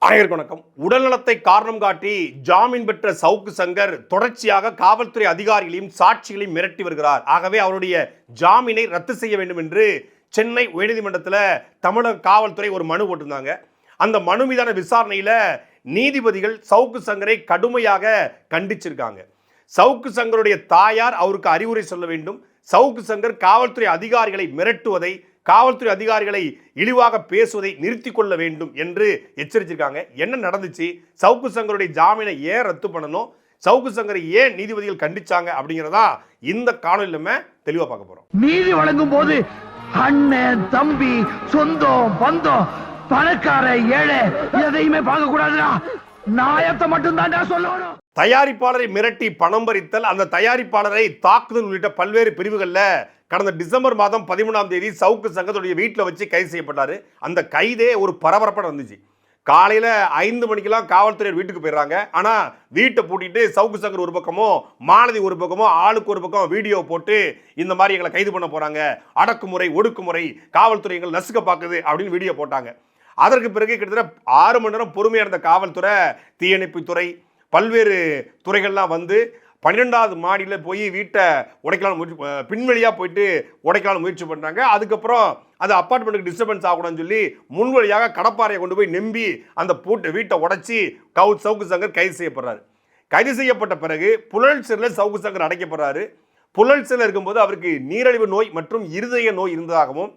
அனைவருக்கும் வணக்கம். உடல்நலத்தை காரணம் காட்டி ஜாமீன் பெற்ற சவுக்கு சங்கர் தொடர்ச்சியாக காவல்துறை அதிகாரிகளையும் சாட்சிகளையும் மிரட்டி வருகிறார். ஆகவே அவருடைய ஜாமீனை ரத்து செய்ய வேண்டும் என்று சென்னை உயர்நீதிமன்றத்தில் தமிழக காவல்துறை ஒரு மனு போட்டிருந்தாங்க. அந்த மனு மீதான விசாரணையில் நீதிபதிகள் சவுக்கு சங்கரை கடுமையாக கண்டிச்சிருக்காங்க. சவுக்கு சங்கருடைய தாயார் அவருக்கு அறிவுரை சொல்ல வேண்டும். சவுக்கு சங்கர் காவல்துறை அதிகாரிகளை மிரட்டுவதை, காவல்துறை அதிகாரிகளை இழிவாக பேசுவதை நிறுத்திக் கொள்ள வேண்டும் என்று எச்சரிச்சிருக்காங்க. என்ன நடந்துச்சு, சவுக்கு சங்கருடைய ஜாமீனை ஏன் ரத்து பண்ணணும், சவுக்கு சங்கரை ஏன் நீதிபதிகள் கண்டிச்சாங்க அப்படிங்கிறதா இந்த காணொலியில நம்ம தெளிவா பார்க்க போறோம். நீதி வழங்கும் போது அண்ணன், தம்பி, சொந்தம், பந்தம், பணக்கார, ஏழை எதையுமே பார்க்க கூடாதுடா. நாயத்தை மட்டும் தான் சொல்லணும். தயாரிப்பாளரை மிரட்டி பணம் பறித்தல், அந்த தயாரிப்பாளரை தாக்குதல் உள்ளிட்ட பல்வேறு பிரிவுகளில் கடந்த டிசம்பர் மாதம் 13ஆம் தேதி சவுக்கு சங்கத்துடைய வீட்டில் வச்சு கைது செய்யப்பட்டார். அந்த கைதே ஒரு பரபரப்பாக இருந்துச்சு. காலையில் 5 மணிக்கெல்லாம் காவல்துறை வீட்டுக்கு போயிடுறாங்க. ஆனால் வீட்டை பூட்டிட்டு சவுக்கு சங்கர் ஒரு பக்கமோ, மாலதி ஒரு பக்கமோ, ஆளுக்கு ஒரு பக்கம் வீடியோ போட்டு இந்த மாதிரி எங்களை கைது பண்ண போகிறாங்க, அடக்குமுறை ஒடுக்குமுறை, காவல்துறை எங்களை நசுக்க பார்க்குது அப்படின்னு வீடியோ போட்டாங்க. அதற்கு பிறகு கிட்டத்தட்ட 6 மணி நேரம் பொறுமையாக இருந்த காவல்துறை, தீயணைப்புத்துறை, பல்வேறு துறைகள்லாம் வந்து 12வது மாடியில் போய் வீட்டை உடைக்கலாம் பின்வழியாக போயிட்டு உடைக்கலாம் முயற்சி பண்ணுறாங்க. அதுக்கப்புறம் அது அப்பார்ட்மெண்ட்டுக்கு டிஸ்டர்பன்ஸ் ஆகக்கூடாதுன்னு சொல்லி முன்வழியாக கடப்பாறையை கொண்டு போய் நம்பி அந்த வீட்டை உடைச்சி சவுக்கு சங்கர் கைது செய்யப்படுறாரு. கைது செய்யப்பட்ட பிறகு புழல் சிறையில் சவுக்கு சங்கர் அடைக்கப்படுறாரு. புழல் சிறையில் இருக்கும்போது அவருக்கு நீரிழிவு நோய் மற்றும் இருதய நோய் இருந்ததாகவும்,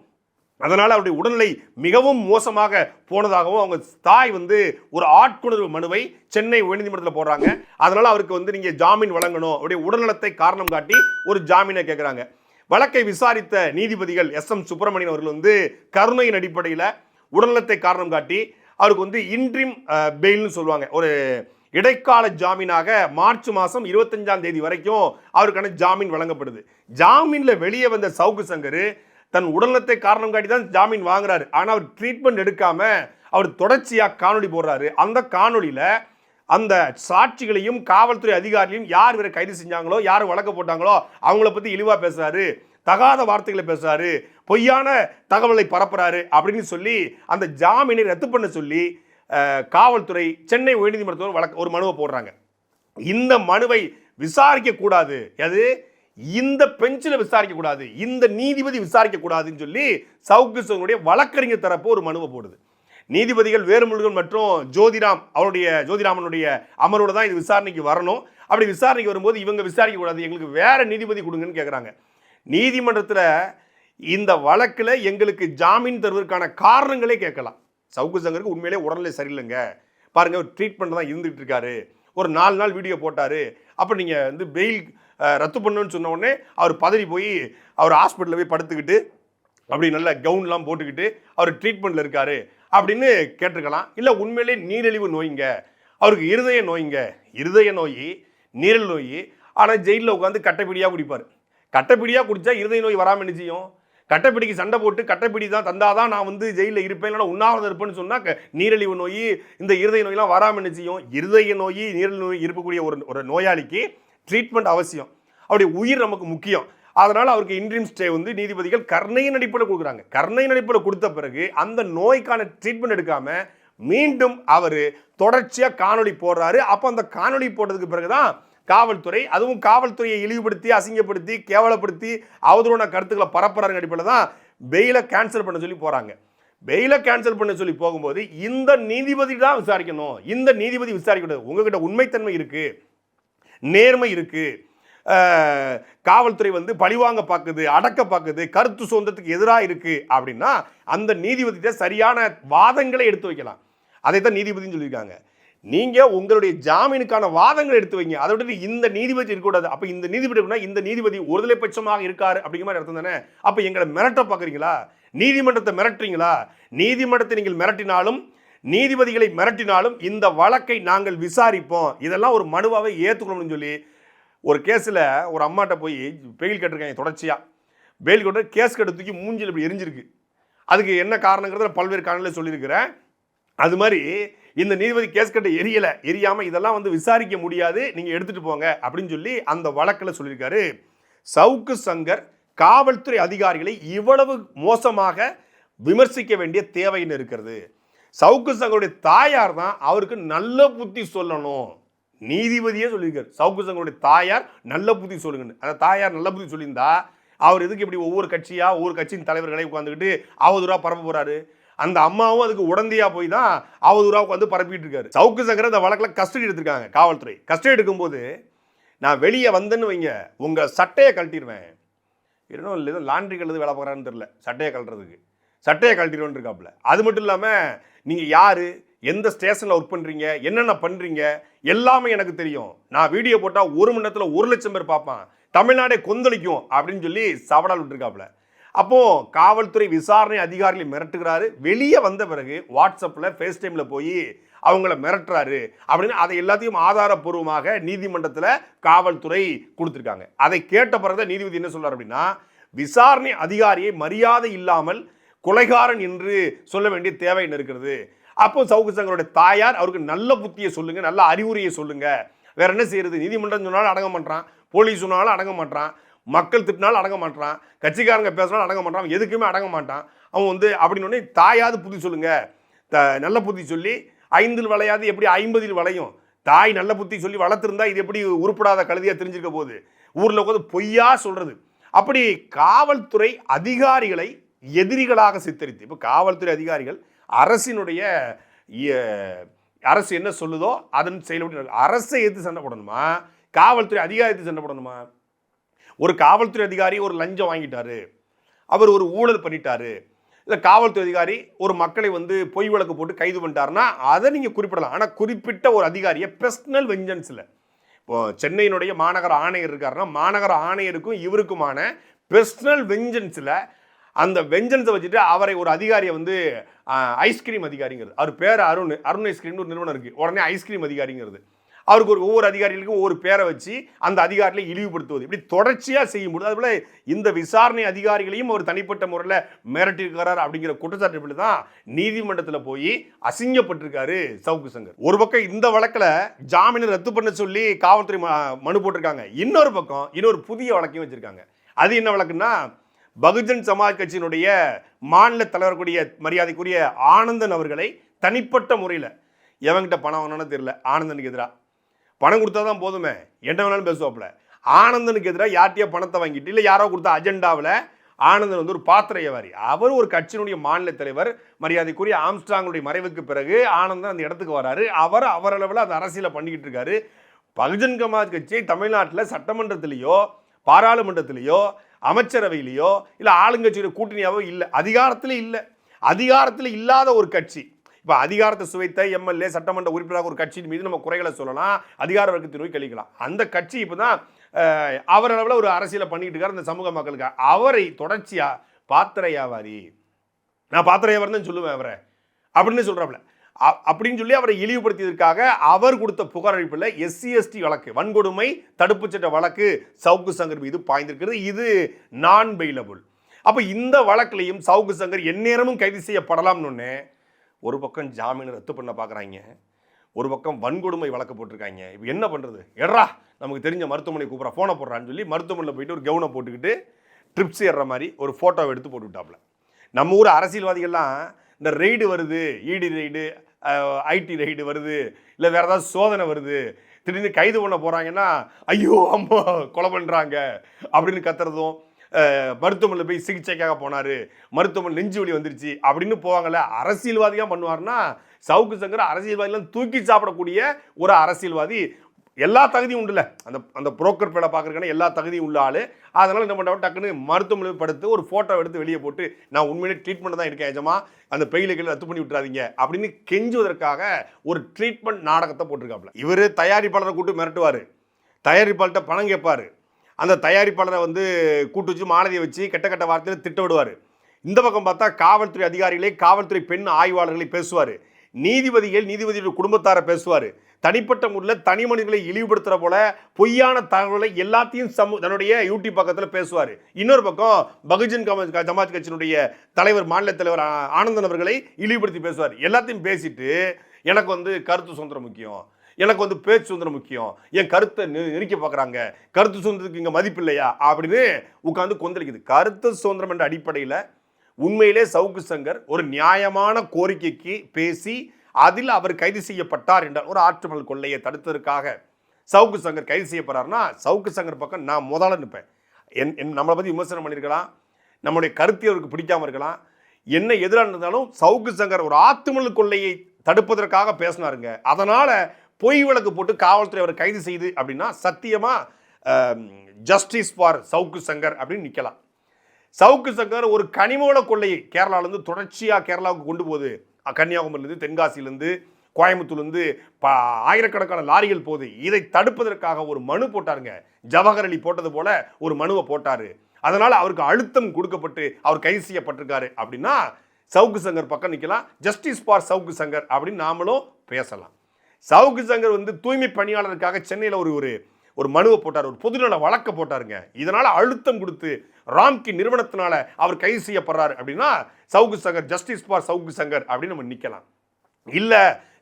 அதனால் அவருடைய உடல்நிலை மிகவும் மோசமாக போனதாகவும் அவங்க தாய் வந்து ஒரு ஆட்கொணர்வு மனுவை சென்னை உயர்நீதிமன்றத்தில் போடுறாங்க. அதனால் அவருக்கு வந்து நீங்கள் ஜாமீன் வழங்கணும், அவருடைய உடல்நலத்தை காரணம் காட்டி ஒரு ஜாமீனை கேட்குறாங்க. வழக்கை விசாரித்த நீதிபதிகள் SM சுப்பிரமணியன் அவர்கள் வந்து கருணையின் அடிப்படையில் உடல்நலத்தை காரணம் காட்டி அவருக்கு வந்து இன்ட்ரீம் பெயில்னு சொல்லுவாங்க, ஒரு இடைக்கால ஜாமீனாக மார்ச் மாதம் 25ஆம் தேதி வரைக்கும் அவருக்கான ஜாமீன் வழங்கப்படுது. ஜாமீனில் வெளியே வந்த சவுக்கு சங்கர் தன் உடல்நலத்தை காரணம் காட்டி தான் ஜாமீன் வாங்குறாரு. ஆனால் அவர் ட்ரீட்மெண்ட் எடுக்காம அவர் தொடர்ச்சியாக காணொலி போடுறாரு. அந்த காணொலியில் அந்த சாட்சிகளையும் காவல்துறை அதிகாரிகளையும் யார் இவரை கைது செஞ்சாங்களோ, யார் வழக்கு போட்டாங்களோ அவங்கள பற்றி இழிவாக பேசுறாரு, தகாத வார்த்தைகளை பேசுறாரு, பொய்யான தகவலை பரப்புறாரு அப்படின்னு சொல்லி அந்த ஜாமீனை ரத்து பண்ண சொல்லி காவல்துறை சென்னை உயர்நீதிமன்றத்தில் ஒரு மனுவை போடுறாங்க. இந்த மனுவை விசாரிக்க கூடாது, அது இந்த பெஞ்சில் விசாரிக்க கூடாது, இந்த நீதிபதி விசாரிக்க கூடாதுன்னு சொல்லி சவுக்கு சங்கருடைய வழக்கறிஞர் தரப்பு ஒரு மனுவை போடுது. நீதிபதிகள் வேறுமுருகன் மற்றும் ஜோதிராமனுடைய அமர்வோட தான் இது விசாரணைக்கு வரணும். அப்படி விசாரணைக்கு வரும்போது இவங்க விசாரிக்க கூடாது, எங்களுக்கு வேற நீதிபதி கொடுங்கன்னு கேட்குறாங்க. நீதிமன்றத்தில் இந்த வழக்கில் எங்களுக்கு ஜாமீன் தருவதற்கான காரணங்களே கேட்கலாம். சவுக்கு சங்கருக்கு உண்மையிலே உடல்நிலை சரியில்லைங்க, பாருங்க ஒரு ட்ரீட்மெண்ட் தான் இருந்துகிட்டு இருக்காரு, ஒரு 4 நாள் வீடியோ போட்டார், அப்போ நீங்கள் வந்து பெயில் ரத்து பண்ணணும்னு சொன்ன உடனே அவர் பதறி போய் அவர் ஹாஸ்பிட்டலில் போய் படுத்துக்கிட்டு அப்படி நல்ல கவுன்லாம் போட்டுக்கிட்டு அவர் ட்ரீட்மெண்ட்டில் இருக்கார் அப்படின்னு கேட்டிருக்கலாம். இல்லை உண்மையிலே நீரிழிவு நோய்ங்க, அவருக்கு இருதய நோய், நீரிழிவு நோய், ஆனால் ஜெயிலில் உட்காந்து கட்டைப்பிடியாக குடிப்பார். கட்டைப்பிடியாக குடித்தா இருதய நோய் வராமல் என்ன செய்யும்? கட்டைப்பிடிக்கு சண்டை போட்டு கட்டைப்பிடி தான் தந்தாதான் நான் வந்து ஜெயிலில் இருப்பேன், இல்லைனா உண்ணாவிரதம் இருப்பேன்னு சொன்னால் நீரிழிவு நோய், இந்த இருதய நோயெலாம் வராமல் என்ன செய்யும்? இருதய நோய், நீரிழிவு நோய் இருக்கக்கூடிய ஒரு நோயாளிக்கு ட்ரீட்மெண்ட் அவசியம், அவருடைய உயிர் நமக்கு முக்கியம். அதனால் அவருக்கு இன்ட்ரீம் ஸ்டே வந்து நீதிபதிகள் கருணையின் அடிப்படையில் கொடுக்குறாங்க. கருணையின் அடிப்படையில் கொடுத்த பிறகு அந்த நோய்க்கான ட்ரீட்மெண்ட் எடுக்காமல் மீண்டும் அவர் தொடர்ச்சியாக காணொலி போடுறாரு. அப்போ அந்த காணொலி போட்டதுக்கு பிறகு தான் காவல்துறை, அதுவும் காவல்துறையை இழிவுபடுத்தி, அசிங்கப்படுத்தி, கேவலப்படுத்தி, அவதூறான கருத்துக்களை பரப்புறாங்க அடிப்படையில் தான் பெயிலை கேன்சல் பண்ண சொல்லி போகிறாங்க. பெயிலை கேன்சல் பண்ண சொல்லி போகும்போது இந்த நீதிபதி தான் விசாரிக்கணும், இந்த நீதிபதி விசாரிக்கக்கூடாது. உங்ககிட்ட உண்மைத்தன்மை இருக்குது, நேர்மை இருக்குது, காவல்துறை வந்து பழிவாங்க பார்க்குது, அடக்க பார்க்குது, கருத்து சுதந்திரத்துக்கு எதிராக இருக்குது அப்படின்னா அந்த நீதிபதிகிட்ட சரியான வாதங்களை எடுத்து வைக்கலாம். அதை தான் நீதிபதினு சொல்லியிருக்காங்க. நீங்கள் உங்களுடைய ஜாமீனுக்கான வாதங்களை எடுத்து வைங்க, அதை விட்டு இந்த நீதிபதி இருக்கக்கூடாது. அப்போ இந்த நீதிபதி இந்த நீதிபதி ஒருதலை பட்சமாக இருக்காரு அப்படிங்கிற மாதிரி அர்த்தம் தானே. அப்போ எங்களை மிரட்ட பார்க்குறீங்களா? நீதிமன்றத்தை மிரட்டுறீங்களா? நீதிமன்றத்தை நீங்கள் மிரட்டினாலும், நீதிபதிகளை மிரட்டினாலும் இந்த வழக்கை நாங்கள் விசாரிப்போம், இதெல்லாம் ஒரு மனுவாவை ஏற்றுக்கணும்னு சொல்லி ஒரு கேஸில் ஒரு அம்மாட்ட போய் பெயில் கட்டிருக்காங்க. தொடர்ச்சியாக பெயில் கட்டு கேஸ் கட்டு தூக்கி மூஞ்சில் இப்படி எரிஞ்சிருக்கு. அதுக்கு என்ன காரணங்கிறத பல்வேறு காரணங்களில் சொல்லியிருக்கிறேன். அது மாதிரி இந்த நீதிபதி கேஸ் கட்டை எரியாமல் இதெல்லாம் வந்து விசாரிக்க முடியாது, நீங்கள் எடுத்துகிட்டு போங்க அப்படின்னு சொல்லி அந்த வழக்கில் சொல்லியிருக்காரு. சவுக்கு சங்கர் காவல்துறை அதிகாரிகளை இவ்வளவு மோசமாக விமர்சிக்க வேண்டிய தேவைன்னு இருக்கிறது. சவுக்கு சங்கருடைய தாயார் தான் அவருக்கு நல்ல புத்தி சொல்லணும். நீதிபதியே சொல்லியிருக்காரு, சவுக்கு சங்கருடைய தாயார் நல்ல புத்தி சொல்லுங்கன்னு. அந்த தாயார் நல்ல புத்தி சொல்லியிருந்தா அவர் எதுக்கு இப்படி ஒவ்வொரு கட்சியின் தலைவர்களை உட்காந்துக்கிட்டு அவதூறா பரப்ப போறாரு? அந்த அம்மாவும் அதுக்கு உடந்தையா போய் தான் அவதூறா உட்காந்து பரப்பிட்டு இருக்காரு. சவுக்கு சங்கர் அந்த வழக்கில் கஸ்டடி எடுத்திருக்காங்க காவல்துறை. கஸ்டடி எடுக்கும்போது நான் வெளியே வந்தேன்னு வைங்க, உங்க சட்டையை கழட்டிடுவேன். இன்னும் இல்லை, லாண்ட்ரி கழுது வேலை பார்க்குறான்னு தெரியல, சட்டையை கழட்டிடுவேன் இருக்காப்புல. அது மட்டும் இல்லாமல் நீங்கள் யார், எந்த ஸ்டேஷனில் ஒர்க் பண்ணுறீங்க, என்னென்ன பண்ணுறீங்க எல்லாமே எனக்கு தெரியும். நான் வீடியோ போட்டால் 1 மணி நேரத்தில் 1 லட்சம் பேர் பார்ப்பான், தமிழ்நாடே கொந்தளிக்கும் அப்படின்னு சொல்லி சவடால் விட்டுருக்காப்புல. அப்போ காவல்துறை விசாரணை அதிகாரிகளை மிரட்டுகிறாரு. வெளியே வந்த பிறகு வாட்ஸ்அப்பில் ஃபேஸ் டைமில் போய் அவங்கள மிரட்டுறாரு அப்படின்னு அதை எல்லாத்தையும் ஆதாரப்பூர்வமாக நீதிமன்றத்தில் காவல்துறை கொடுத்துருக்காங்க. அதை கேட்ட பிறகு நீதிபதி என்ன சொல்றாரு அப்படின்னா, விசாரணை அதிகாரியை மரியாதை இல்லாமல் கொலைகாரன் என்று சொல்ல வேண்டிய தேவை என்ன இருக்கிறது. அப்போ சவுக்கு சங்கருடைய தாயார் அவருக்கு நல்ல புத்தியை சொல்லுங்க, நல்ல அறிவுரையை சொல்லுங்க, வேற என்ன செய்யறது? நீதிமன்றம் சொன்னாலும் அடங்க மாட்டான், போலீஸ் சொன்னாலும் அடங்க மாட்டான், மக்கள் திட்டினாலும் அடங்க மாட்டான், கட்சிக்காரங்க பேசினாலும் அடங்க மாட்டான், எதுக்குமே அடங்க மாட்டான் அவன் அப்படின்னு தாயாவது புத்தி சொல்லுங்க. நல்ல புத்தி சொல்லி 5 வளையாது எப்படி 50 வளையும்? தாய் நல்ல புத்தி சொல்லி வளர்த்துருந்தா இது எப்படி உருப்படாத கழுதியா தெரிஞ்சிருக்க போகுது? ஊர்ல உட்காந்து பொய்யா சொல்றது. அப்படி காவல்துறை அதிகாரிகளை எதிரிகளாக சித்தரித்து, இப்போ காவல்துறை அதிகாரிகள் அரசினுடைய அரசு என்ன சொல்லுதோ அதன் செயல்பட்டு அரசை எதிர்த்து சண்டை போடணுமா, காவல்துறை அதிகாரத்தை சண்டை போடணுமா? ஒரு காவல்துறை அதிகாரி ஒரு லஞ்சம் வாங்கிட்டாரு, அவர் ஒரு ஊழல் பண்ணிட்டாரு, இல்லை காவல்துறை அதிகாரி ஒரு மக்களை பொய் வழக்கு போட்டு கைது பண்ணிட்டாருன்னா அதை நீங்கள் குறிப்பிடலாம். ஆனால் குறிப்பிட்ட ஒரு அதிகாரியை பர்சனல் வெஞ்சன்ஸில், இப்போ சென்னையினுடைய மாநகர ஆணையர் இருக்காருன்னா மாநகர ஆணையருக்கும் இவருக்குமான பர்சனல் வெஞ்சன்ஸில் அந்த வெஞ்சன்ஸை வச்சுட்டு அவரை ஒரு அதிகாரியை ஐஸ்கிரீம் அதிகாரிங்கிறது, அவர் பேர் அருண் ஐஸ்கிரீம்னு ஒரு நிறுவனம் இருக்குது, உடனே ஐஸ்கிரீம் அதிகாரிங்கிறது, அவருக்கு ஒவ்வொரு அதிகாரிகளுக்கும் ஒவ்வொரு பேரை வச்சு அந்த அதிகாரிகளை இழிவுபடுத்துவது, இப்படி தொடர்ச்சியாக செய்யும்போது அதுபோல் இந்த விசாரணை அதிகாரிகளையும் அவர் தனிப்பட்ட முறையில் மிரட்டிருக்கிறார் அப்படிங்கிற குற்றச்சாட்டு தான் நீதிமன்றத்தில் போய் அசிங்கப்பட்டிருக்காரு சவுக்கு சங்கர். ஒரு பக்கம் இந்த வழக்கில் ஜாமீனை ரத்து பண்ண சொல்லி காவல்துறை மனு போட்டிருக்காங்க, இன்னொரு பக்கம் இன்னொரு புதிய வழக்கையும் வச்சிருக்காங்க. அது என்ன வழக்குன்னா, பகுஜன் சமாஜ் கட்சியினுடைய மாநில தலைவர்களுடைய மரியாதைக்குரிய ஆனந்தன் அவர்களை தனிப்பட்ட முறையில் எவங்கிட்ட பணம் வாங்கணும்னு தெரியல, ஆனந்தனுக்கு எதிராக பணம் கொடுத்தா தான் போதுமே, என்ன வேணாலும் பேசுவாப்புல. ஆனந்தனுக்கு எதிராக யார்ட்டையோ பணத்தை வாங்கிட்டு இல்லை யாரோ கொடுத்த அஜெண்டாவில் ஆனந்தன் ஒரு பாத்திர வியாபாரி, அவர் ஒரு கட்சியினுடைய மாநில தலைவர், மரியாதைக்குரிய ஆம்ஸ்ட்ராங்குடைய மறைவுக்கு பிறகு ஆனந்தன் அந்த இடத்துக்கு வராரு. அவர் அவரளவில் அந்த அரசியலை பண்ணிக்கிட்டு இருக்காரு. பகுஜன் சமாஜ் கட்சியை தமிழ்நாட்டில் சட்டமன்றத்திலேயோ பாராளுமன்றத்திலேயோ அமைச்சரவையிலேயோ இல்லை ஆளுங்கட்சியோட கூட்டணியாவோ இல்லை, அதிகாரத்தில் இல்லாத ஒரு கட்சி. இப்போ அதிகாரத்தை சுவைத்த எம்எல்ஏ சட்டமன்ற உறுப்பினராக ஒரு கட்சியின் மீது நம்ம குறைகளை சொல்லலாம், அதிகார வர்க்கத்தை நோய் கழிக்கலாம். அந்த கட்சி இப்போ தான் அவரளவில் ஒரு அரசியலை பண்ணிக்கிட்டு இருக்காரு இந்த சமூக மக்களுக்கு. அவரை தொடர்ச்சியாக பாத்திர வியாபாரி, நான் பாத்திர வியாபாரம் தான் சொல்லுவேன் அவரை அப்படின்னு சொல்கிறாப்புல. அப்படின்னு சொல்லி அவரை இழிவுபடுத்தியதற்காக அவர் கொடுத்த புகார் அளிப்பில் SC/ST வழக்கு, வன்கொடுமை தடுப்பு சட்ட வழக்கு சவுக்கு சங்கர் மீது பாய்ந்திருக்கிறது. இது நான் பெயிலபிள். அப்போ இந்த வழக்கிலையும் சவுக்கு சங்கர் எந்நேரமும் கைது செய்யப்படலாம்னு ஒரு பக்கம் ஜாமீனை ரத்து பண்ண பார்க்குறாங்க, ஒரு பக்கம் வன்கொடுமை வழக்கு போட்டிருக்காங்க. இப்போ என்ன பண்ணுறது? எட்ரா நமக்கு தெரிஞ்ச மருத்துவமனை கூப்பிட்ற ஃபோனை போடுறான்னு சொல்லி மருத்துவமனையில் போயிட்டு ஒரு கவுனை போட்டுக்கிட்டு ட்ரிப்ஸ் ஏறுற மாதிரி ஒரு ஃபோட்டோவை எடுத்து போட்டு விட்டாப்புல. நம்ம ஊர் அரசியல்வாதிகள்லாம் இந்த ரெய்டு வருது, இடி ரெய்டு, ஐடி ரெய்டு வருது, இல்லை வேறு ஏதாவது சோதனை வருது, திடீர்னு கைது பண்ண போகிறாங்கன்னா ஐயோ அம்மா கொலை பண்ணுறாங்க அப்படின்னு கத்துறதும், மருத்துவமனையில் போய் சிகிச்சைக்காக போனார், மருத்துவமனை நெஞ்சு வலி வந்துருச்சு அப்படின்னு போவாங்கள்ல, அரசியல்வாதியாக பண்ணுவார்னா சவுக்கு சங்கர் அரசியல்வாதிலாம் தூக்கி சாப்பிடக்கூடிய ஒரு அரசியல்வாதி. எல்லா தகுதியும் உண்டுல, அந்த புரோக்கர் பேலை பார்க்குறக்கான எல்லா தகுதியும் உள்ள ஆள். அதனால் என்ன பண்ணுறோம், டக்குன்னு மருத்துவமனை படுத்து ஒரு ஃபோட்டோ எடுத்து வெளியே போட்டு நான் உண்மையிலே ட்ரீட்மெண்ட் தான் இருக்கேன் ஏஜமா, அந்த பெயிலுக்கு ரத்து பண்ணி விட்டுறாதீங்க அப்படின்னு கெஞ்சுவதற்காக ஒரு ட்ரீட்மெண்ட் நாடகத்தை போட்டிருக்காப்புல. இவர் தயாரிப்பாளரை கூட்டு மிரட்டுவார், தயாரிப்பாளர்கிட்ட பணம் கேட்பார், அந்த தயாரிப்பாளரை கூட்டு வச்சு மாலதியை வச்சு கெட்ட வார்த்தையில் திட்ட விடுவார். இந்த பக்கம் பார்த்தா காவல்துறை அதிகாரிகளே காவல்துறை பெண் ஆய்வாளர்களை பேசுவார், நீதிபதியோட குடும்பத்தாரை பேசுவார், தனிப்பட்ட முறையில் தனி மனிதர்களை இழிவுபடுத்துகிற போல பொய்யான தகவலை எல்லாத்தையும் தன்னுடைய யூடியூப் பக்கத்தில் பேசுவார். இன்னொரு பக்கம் பகுஜன் சமாஜ் கட்சியினுடைய தலைவர் மாநில தலைவர் ஆனந்தன் அவர்களை இழிவுபடுத்தி பேசுவார். எல்லாத்தையும் பேசிட்டு எனக்கு கருத்து சுதந்திரம் முக்கியம், எனக்கு பேச்சு சுதந்திரம் முக்கியம், என் கருத்தை நெருக்கி பார்க்குறாங்க, கருத்து சுதந்திரத்துக்கு இங்கே மதிப்பு இல்லையா அப்படின்னு உட்காந்து கொந்தளிக்குது. கருத்து சுதந்திரம் என்ற அடிப்படையில் உண்மையிலே சவுக்கு சங்கர் ஒரு நியாயமான கோரிக்கைக்கு பேசி அதில் அவர் கைது செய்யப்பட்டார் என்றால், ஒரு ஆற்றுமல் கொள்ளையை தடுத்ததற்காக சவுக்கு சங்கர் கைது செய்யப்படுறாருன்னா சவுக்கு சங்கர் பக்கம் நான் முதல்ல நிற்பேன். நம்மளை பற்றி விமர்சனம் பண்ணியிருக்கலாம், நம்முடைய கருத்து அவருக்கு பிடிக்காம இருக்கலாம், என்ன எதிராக இருந்தாலும் சவுக்கு சங்கர் ஒரு ஆத்துமல் கொள்ளையை தடுப்பதற்காக பேசினாருங்க. அதனால பொய் வழக்கு போட்டு காவல்துறை அவரை கைது செய்து அப்படின்னா சத்தியமா ஜஸ்டிஸ் ஃபார் சவுக்கு சங்கர் அப்படின்னு நிற்கலாம். சவுக்கு சங்கர் ஒரு கனிமவள கொள்ளையை கேரளாவிலேருந்து தொடர்ச்சியாக கேரளாவுக்கு கொண்டு போகுது. கன்னியாகுமரியிலேருந்து, தென்காசியிலேருந்து, கோயம்புத்தூர்லேருந்து ஆயிரக்கணக்கான லாரிகள் போகுது. இதை தடுப்பதற்காக ஒரு மனு போட்டாருங்க. ஜவஹர் அலி போட்டது போல ஒரு மனுவை போட்டாரு. அதனால அவருக்கு அழுத்தம் கொடுக்கப்பட்டு அவர் கைது செய்யப்பட்டிருக்காரு அப்படின்னா சவுக்கு சங்கர் பக்கம் நிற்கலாம். ஜஸ்டிஸ் ஃபார் சவுக்கு சங்கர் அப்படின்னு நாமளும் பேசலாம். சவுக்கு சங்கர் வந்து தூய்மை பணியாளருக்காக சென்னையில் ஒரு மனுவை போட்டார், ஒரு பொதுநல வழக்க போட்டாருங்க. இதனால அழுத்தம் கொடுத்து ராம்கி நிறுவனத்தினால அவர் கைது செய்யப்படுறாரு அப்படின்னா சவுக்கு சங்கர் ஜஸ்டிஸ் ஃபார் சவுக்கு சங்கர் அப்படின்னு நம்ம நிற்கலாம். இல்ல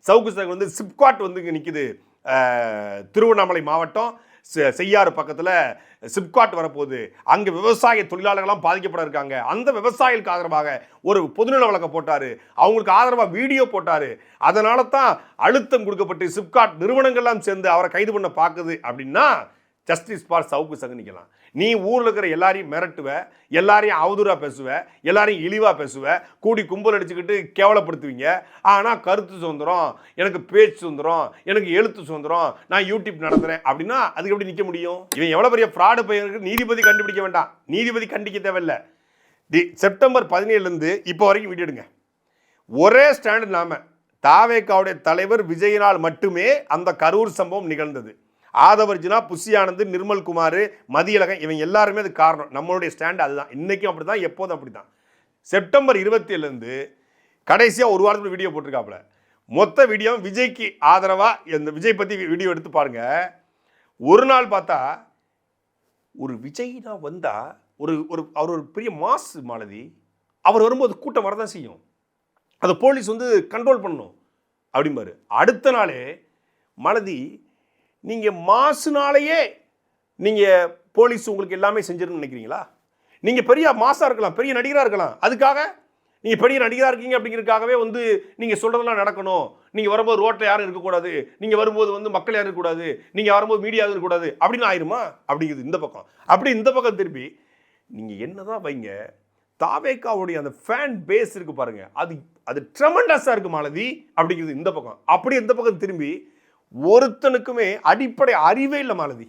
சவுக்கு சங்கர் வந்து சிப்காட் வந்து இங்கே நிற்குது, திருவண்ணாமலை மாவட்டம் செய்யாறு பக்கத்தில் சிப்காட் வரப்போகுது, அங்கே விவசாய தொழிலாளர்கள்லாம் பாதிக்கப்பட இருக்காங்க, அந்த விவசாயிகளுக்கு ஆதரவாக ஒரு பொதுநல வழக்க போட்டாரு, அவங்களுக்கு ஆதரவாக வீடியோ போட்டாரு, அதனால தான் அழுத்தம் கொடுக்கப்பட்டு சிப்காட் நிறுவனங்கள்லாம் சேர்ந்து அவரை கைது பண்ண பார்க்குது அப்படின்னா ஜஸ்டிஸ் ஃபார் சவுக்கு சங்கர் நிற்கலாம். நீ ஊரில் இருக்கிற எல்லாரையும் மிரட்டுவ, எல்லாரையும் அவதூறாக பேசுவ, எல்லாரையும் இழிவாக பேசுவ, கூடி கும்பல் அடிச்சுக்கிட்டு கேவலப்படுத்துவீங்க. ஆனால் கருத்து சுதந்திரம், எனக்கு பேச்சு சுதந்திரம், எனக்கு எழுத்து சுதந்திரம், நான் யூடியூப் நடத்துகிறேன் அப்படின்னா அதுக்கு எப்படி நிற்க முடியும்? இவன் எவ்வளோ பெரிய ஃப்ராடு பையனுக்கு நீதிபதி கண்டுபிடிக்க வேண்டாம், நீதிபதி கண்டிக்க தேவையில்லை. செப்டம்பர் 17 இப்போ வரைக்கும் வீடியோ எடுங்க. ஒரே ஸ்டாண்டு நாம தாவேகாவுடைய தலைவர் விஜயினால் மட்டுமே அந்த கரூர் சம்பவம் நிகழ்ந்தது. ஆதவர்ஜினா, புஷி ஆனந்த், நிர்மல் குமார், மதியழகன் இவங்க எல்லாருமே அது காரணம். நம்மளுடைய ஸ்டாண்ட் அதுதான், இன்னைக்கும் அப்படி தான், எப்போதும் அப்படி தான். செப்டம்பர் 27 கடைசியாக ஒரு வாரத்துக்கு வீடியோ போட்டிருக்காப்புல. மொத்த வீடியோ விஜய்க்கு ஆதரவாக இந்த விஜய் பற்றி வீடியோ எடுத்து பாருங்க. ஒரு நாள் பார்த்தா ஒரு விஜய்னா வந்தால் அவர் ஒரு பெரிய மாசு மாலதி, அவர் வரும்போது கூட்டம் வரதான் செய்யும், அதை போலீஸ் வந்து கண்ட்ரோல் பண்ணணும் அப்படிம்பாரு. அடுத்த நாளே மாலதி நீங்கள் மாசுனாலேயே நீங்கள் போலீஸ் உங்களுக்கு எல்லாமே செஞ்சிருன்னு நினைக்கிறீங்களா? நீங்கள் பெரிய மாசாக இருக்கலாம், பெரிய நடிகராக இருக்கலாம், அதுக்காக நீங்கள் பெரிய நடிகராக இருக்கீங்க அப்படிங்கிறதுக்காகவே வந்து நீங்கள் சொல்கிறதெல்லாம் நடக்கணும், நீங்கள் வரும்போது ரோட்டில் யாரும் இருக்கக்கூடாது, நீங்கள் வரும்போது வந்து மக்கள் யாரும் இருக்கக்கூடாது, நீங்கள் வரும்போது மீடியா இருக்கக்கூடாது அப்படின்னு ஆயிருமா? அப்படிங்கிறது இந்த பக்கம். அப்படி இந்த பக்கம் திருப்பி நீங்கள் என்ன தான் வைங்க, தாவேகாவுடைய அந்த ஃபேன் பேஸ் இருக்குது பாருங்கள், அது ட்ரெமண்டஸாக இருக்குது மாலதி அப்படிங்கிறது இந்த பக்கம். அப்படி இந்த பக்கம் திரும்பி ஒருத்தனுக்குமே அடிப்படை அறிவே இல்லை மாலதி,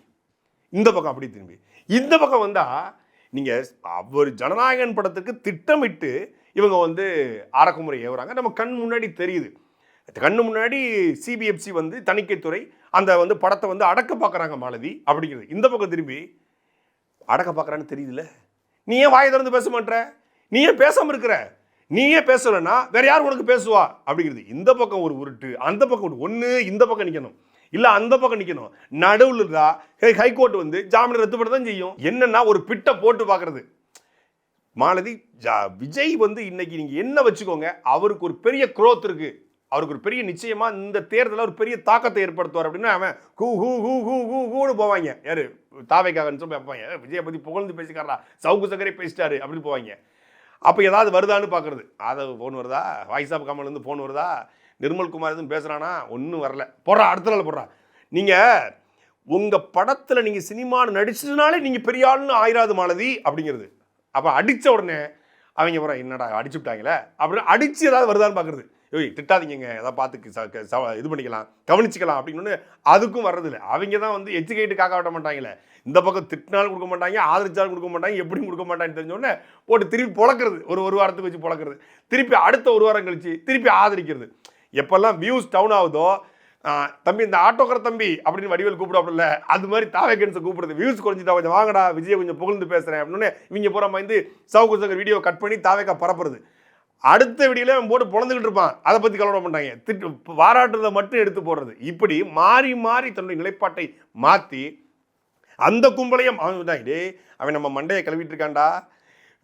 இந்த பக்கம் அப்படி திரும்பி இந்த பக்கம் வந்தால் நீங்கள் அவர் ஜனநாயகன் படத்துக்கு திட்டமிட்டு இவங்க வந்து அடக்குமுறை ஏவுறாங்க. நம்ம கண் முன்னாடி தெரியுது, கண்ணு முன்னாடி சிபிஎஃப்சி வந்து தணிக்கைத்துறை அந்த வந்து படத்தை வந்து அடக்க பார்க்குறாங்க மாலதி அப்படிங்கிறது. இந்த பக்கம் திரும்பி அடக்க பார்க்குறான்னு தெரியுதுல்ல, நீ ஏன் வாயை திறந்து பேச மாட்டேற, நீ ஏன் பேசாமல் இருக்கிற, நீ ஏன் பேசலைன்னா வேற யார் உனக்கு பேசுவா அப்படிங்கிறது. இந்த பக்கம் ஒரு உருட்டு, அந்த பக்கம் ஒன்று இந்த பக்கம் நிற்கணும், இல்லை அந்த பக்கம் நிற்கணும். நடுவில் இருந்தால் ஹைகோர்ட் வந்து ஜாமீன் ரத்துப்பட தான் செய்யும். என்னன்னா ஒரு பிட்டை போட்டு பார்க்கறது. மாலதி விஜய் வந்து இன்னைக்கு நீங்கள் என்ன வச்சுக்கோங்க, அவருக்கு ஒரு பெரிய க்ரோத் இருக்கு, அவருக்கு ஒரு பெரிய நிச்சயமா இந்த தேர்தலில் ஒரு பெரிய தாக்கத்தை ஏற்படுத்துவார் அப்படின்னா அவன் ஹூ ஹூ ஹூ ஹூ ஹூ ஹூன்னு போவாங்க. யாரு தாவேக்காகன்னு சொல்லி வைப்பாங்க, விஜயை பற்றி புகழ்ந்து பேசிக்காரா, சவுக்கு சங்கரே பேசிட்டாரு அப்படின்னு போவாங்க. அப்போ ஏதாவது வருதான்னு பார்க்குறது, அதை ஃபோன் வருதா, வாய்ஸ் ஆஃப் கமல்லேருந்து ஃபோன் வருதா, நிர்மல் குமார் எதுவும் பேசுகிறானா, ஒன்றும் வரல, போடுறா அடுத்த நாள் போடுறா. நீங்கள் உங்கள் படத்தில் நீங்கள் சினிமான்னு நடிச்சதுனாலே நீங்கள் பெரிய ஆளுன்னு ஆயிராது மாலதி அப்படிங்கிறது. அப்போ அடித்த உடனே அவங்க போகிற என்னடா அடிச்சு விட்டாங்களே அப்படின்னு அடித்து ஏதாவது வருதான்னு பார்க்குறது. ஏய் திட்டாதீங்க, எதாவது பார்த்து இது பண்ணிக்கலாம், கவனிச்சிக்கலாம் அப்படின்னு அதுக்கும் வர்றதில்லை. அவங்க தான் வந்து எஜுகேட்டு காக்க விட மாட்டாங்களே, இந்த பக்கம் திட்டினாலும் கொடுக்க மாட்டாங்க, ஆதரிச்சாலும் கொடுக்க மாட்டாங்க, எப்படியும் கொடுக்க மாட்டாங்கன்னு தெரிஞ்சோடனே போட்டு திருப்பி பொழக்கிறது, ஒரு வாரத்துக்கு வச்சு பொழக்கிறது, திருப்பி அடுத்த ஒரு வாரம் கழிச்சு திருப்பி ஆதரிக்கிறது. எப்பெல்லாம் வியூஸ் டவுன் ஆகுதோ, தம்பி இந்த ஆட்டோக்கார தம்பி அப்படின்னு வடிவேல் கூப்பிடாப்புல, அது மாதிரி தாவேக்கன்ஸை கூப்பிடுறது, வியூஸ் குறைஞ்சிட்டா கொஞ்சம் வாங்கடா விஜய் கொஞ்சம் புகழ்ந்து பேசுகிறேன் அப்படின்னு இவங்க பூரா வந்து சவுக்கு சங்கர் வீடியோ கட் பண்ணி தாவேக்கா பரப்புறது. அடுத்த வீடியோல அவன் போட்டு பொழந்துக்கிட்டு இருப்பான், அதை பற்றி கவலை மாட்டாங்க, பாராட்டுறதை மட்டும் எடுத்து போடுறது. இப்படி மாறி மாறி தன்னுடைய நிலைப்பாட்டை மாற்றி அந்த கும்பலையும் அவன் நம்ம மண்டையை கழுவிட்டு இருக்கான்டா,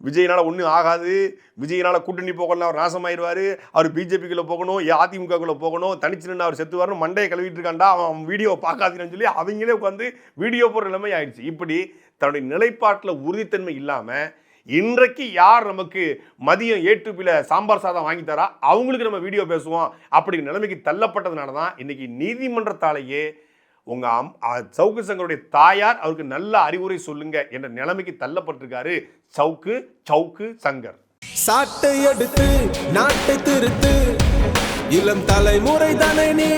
விஜயினால் ஒன்றும் ஆகாது, விஜயினால் கூட்டணி போகணும், அவர் நாசமாயிருவார், அவர் பிஜேபிக்குள்ளே போகணும், அதிமுகக்குள்ளே போகணும், தனிச்சு நின்று அவர் செத்துவார்னு மண்டையை கழுவிட்டு இருக்காண்டா, அவன் வீடியோ பார்க்காதீங்கன்னு சொல்லி அவங்களே உட்காந்து வீடியோ போடுற நிலைமை ஆயிடுச்சு. இப்படி தன்னுடைய நிலைப்பாட்டில் உறுதித்தன்மை இல்லாமல் இன்றைக்கு யார் நமக்கு மதியம் ஏட்டுப்பில சாம்பார் சாதம் வாங்கி தரா அவங்களுக்கு நம்ம வீடியோ பேசுவோம் அப்படிங்கிற நிலைமைக்கு தள்ளப்பட்டதுனால தான் இன்னைக்கு நீதிமன்றத்தாலேயே சவுக்கு சங்கருடைய தாயார் அவருக்கு நல்ல அறிவுரை சொல்லுங்க என்ற நிலைமைக்கு தள்ளப்பட்டிருக்காரு சவுக்கு சங்கர். சாட்டை எடுத்து நாட்டை திருத்து இளம் தலைமுறை தானே நீ